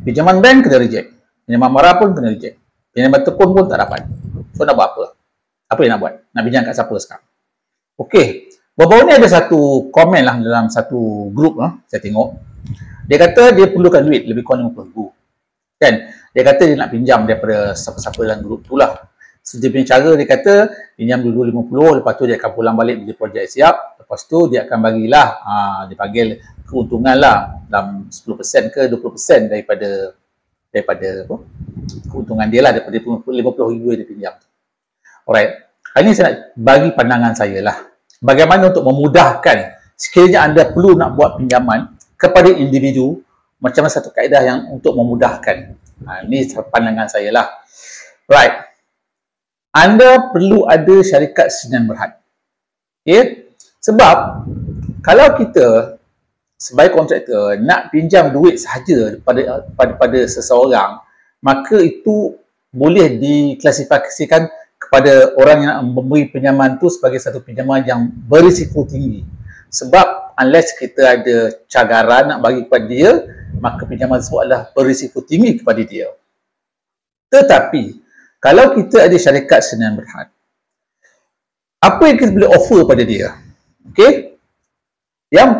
Pinjaman bank kena reject. Pinjaman mara pun kena reject. Pinjaman tekun pun tak dapat. So nak buat apa? Apa yang nak buat? Nak pinjam kat siapa sekarang? Okey. Baru-baru ni ada satu komen lah dalam satu grup saya tengok. Dia kata dia perlukan duit lebih kurang RM50,000. Kan? Dia kata dia nak pinjam daripada siapa-siapa dalam grup tu lah. So, dia punya cara dia kata pinjam dulu 50, lepas tu dia akan pulang balik bila projek siap. Lepas tu dia akan bagilah, dia panggil keuntungan lah dalam 10% ke 20% daripada apa? Keuntungan dia lah, daripada RM50,000 dia pinjam. Alright. Hari ni saya nak bagi pandangan saya lah. Bagaimana untuk memudahkan sekiranya anda perlu nak buat pinjaman kepada individu, macam mana satu kaedah yang untuk memudahkan. Ini pandangan saya lah. Right. Anda perlu ada syarikat sediaan berhad. Okay? Sebab kalau kita sebagai kontraktor nak pinjam duit sahaja pada seseorang, maka itu boleh diklasifikasikan kepada orang yang nak memberi pinjaman tu sebagai satu pinjaman yang berisiko tinggi. Sebab unless kita ada cagaran nak bagi kepada dia, maka pinjaman tersebut adalah berisiko tinggi kepada dia. Tetapi kalau kita ada syarikat sediaan berhad, apa yang kita boleh offer pada dia? Okey? Yang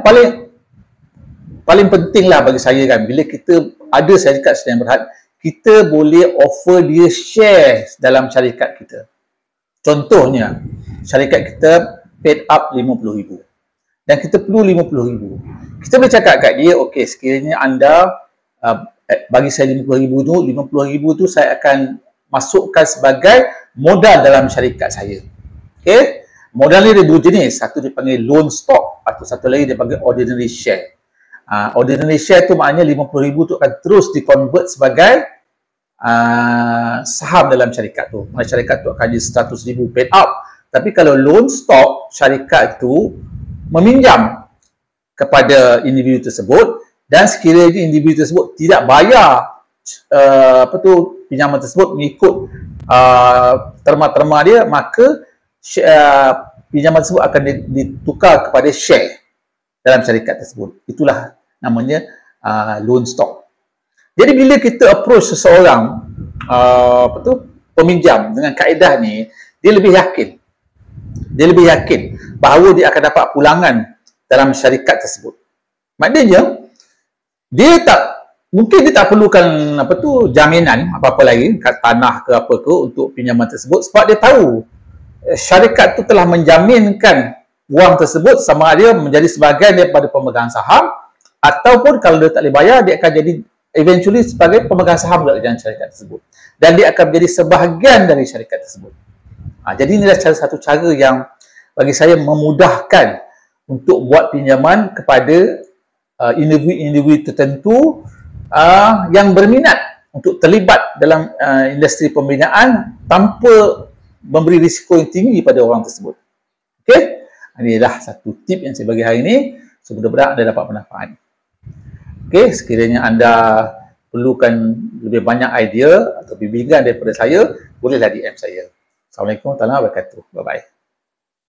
paling pentinglah bagi saya kan, bila kita ada syarikat sediaan berhad, kita boleh offer dia share dalam syarikat kita. Contohnya, syarikat kita paid up RM50,000 dan kita perlu RM50,000. Kita boleh cakap kat dia, okey, sekiranya anda bagi saya RM50,000 tu saya akan masukkan sebagai modal dalam syarikat saya. Okey? Modal ni ada dua jenis. Satu dipanggil loan stock atau satu lagi dipanggil ordinary share. Ordinary share tu maknanya RM50,000 tu akan terus dikonvert sebagai saham dalam syarikat tu. Syarikat tu akan jadi RM100,000 paid up. Tapi kalau loan stock, syarikat tu meminjam kepada individu tersebut dan sekiranya individu tersebut tidak bayar pinjaman tersebut mengikut terma-terma dia, maka pinjaman tersebut akan ditukar kepada share dalam syarikat tersebut. Itulah namanya loan stock. Jadi bila kita approach seseorang peminjam dengan kaedah ni, dia lebih yakin bahawa dia akan dapat pulangan dalam syarikat tersebut. Maknanya mungkin dia tak perlukan jaminan apa-apa lagi kat tanah ke apa ke untuk pinjaman tersebut, sebab dia tahu syarikat tu telah menjaminkan wang tersebut sama ada menjadi sebahagian daripada pemegang saham, ataupun kalau dia tak boleh bayar, dia akan jadi eventually sebagai pemegang saham dalam syarikat tersebut, dan dia akan menjadi sebahagian dari syarikat tersebut. Jadi inilah satu cara yang bagi saya memudahkan untuk buat pinjaman kepada individu tertentu yang berminat untuk terlibat dalam industri pembinaan tanpa memberi risiko yang tinggi pada orang tersebut. Okey? Inilah satu tip yang saya bagi hari ini. So, mudah-mudahan anda dapat manfaat. Okey, sekiranya anda perlukan lebih banyak idea atau bimbingan daripada saya, bolehlah DM saya. Assalamualaikum warahmatullahi wabarakatuh. Bye-bye.